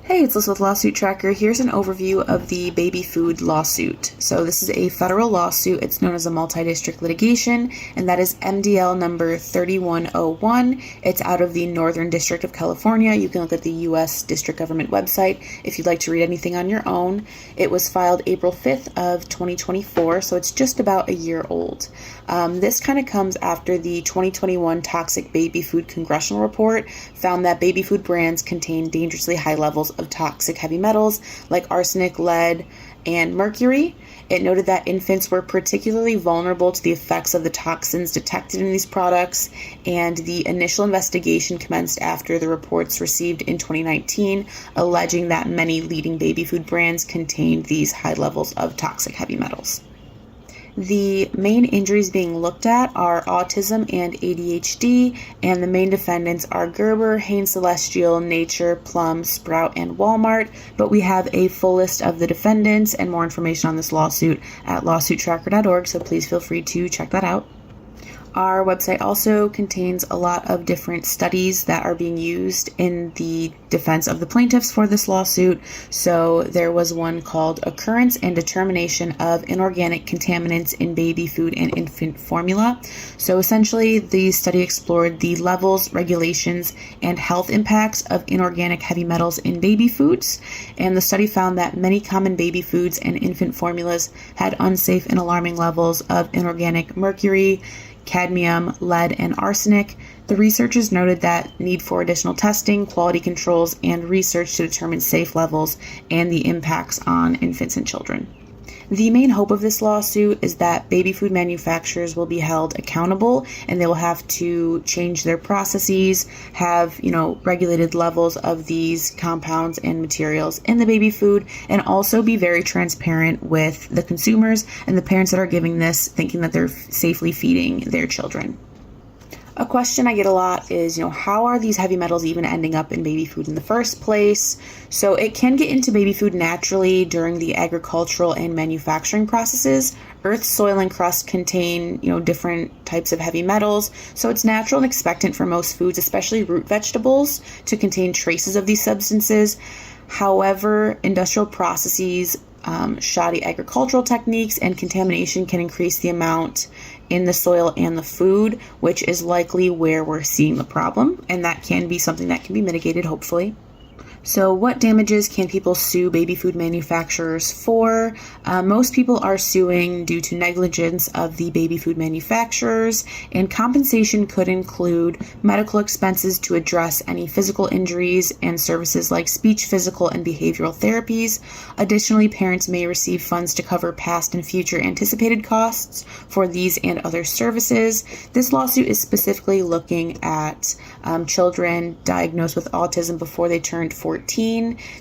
Hey, it's Liz with Lawsuit Tracker. Here's an overview of the baby food lawsuit. So this is a federal lawsuit. It's known as a multi-district litigation, and that is MDL number 3101. It's out of the Northern District of California. You can look at the U.S. District Government website if you'd like to read anything on your own. It was filed April 5th of 2024, so it's just about a year old. This kind of comes after the 2021 Toxic Baby Food Congressional Report found that baby food brands contain dangerously high levels of toxic heavy metals like arsenic, lead, and mercury. It noted that infants were particularly vulnerable to the effects of the toxins detected in these products, and the initial investigation commenced after the reports received in 2019, alleging that many leading baby food brands contained these high levels of toxic heavy metals. The main injuries being looked at are autism and ADHD, and the main defendants are Gerber, Hain Celestial, Nature, Plum, Sprout, and Walmart, but we have a full list of the defendants and more information on this lawsuit at lawsuittracker.org, so please feel free to check that out. Our website also contains a lot of different studies that are being used in the defense of the plaintiffs for this lawsuit. So there was one called Occurrence and Determination of Inorganic Contaminants in Baby Food and Infant Formula. So essentially, the study explored the levels, regulations, and health impacts of inorganic heavy metals in baby foods. And the study found that many common baby foods and infant formulas had unsafe and alarming levels of inorganic mercury, cadmium, lead, and arsenic. The researchers noted that need for additional testing, quality controls, and research to determine safe levels and the impacts on infants and children. The main hope of this lawsuit is that baby food manufacturers will be held accountable, and they will have to change their processes, have, regulated levels of these compounds and materials in the baby food, and also be very transparent with the consumers and the parents that are giving this, thinking that they're safely feeding their children. A question I get a lot is, how are these heavy metals even ending up in baby food in the first place? So it can get into baby food naturally during the agricultural and manufacturing processes. Earth, soil, and crust contain, different types of heavy metals. So it's natural and expectant for most foods, especially root vegetables, to contain traces of these substances. However, industrial processes, shoddy agricultural techniques, and contamination can increase the amount in the soil and the food, which is likely where we're seeing the problem, and that can be something that can be mitigated, hopefully. So what damages can people sue baby food manufacturers for? Most people are suing due to negligence of the baby food manufacturers, and compensation could include medical expenses to address any physical injuries and services like speech, physical, and behavioral therapies. Additionally, parents may receive funds to cover past and future anticipated costs for these and other services. This lawsuit is specifically looking at children diagnosed with autism before they turned 14.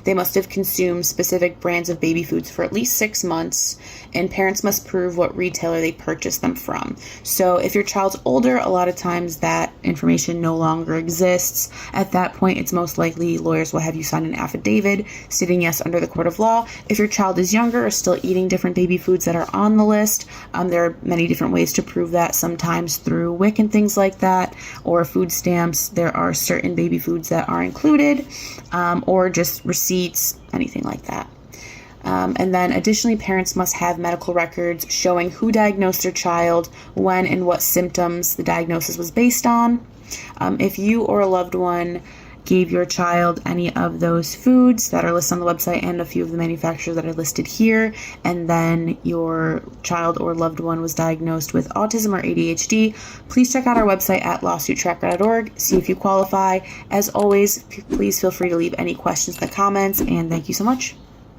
They must have consumed specific brands of baby foods for at least 6 months, and parents must prove what retailer they purchased them from. So if your child's older, a lot of times that information no longer exists. At that point, it's most likely lawyers will have you sign an affidavit stating yes under the court of law. If your child is younger or still eating different baby foods that are on the list, there are many different ways to prove that, sometimes through WIC and things like that, or food stamps. There are certain baby foods that are included, or just receipts, anything like that. And then additionally, parents must have medical records showing who diagnosed their child, when, and what symptoms the diagnosis was based on. If you or a loved one gave your child any of those foods that are listed on the website and a few of the manufacturers that are listed here, and then your child or loved one was diagnosed with autism or ADHD, please check out our website at lawsuittracker.org, see if you qualify. As always, please feel free to leave any questions in the comments, and thank you so much.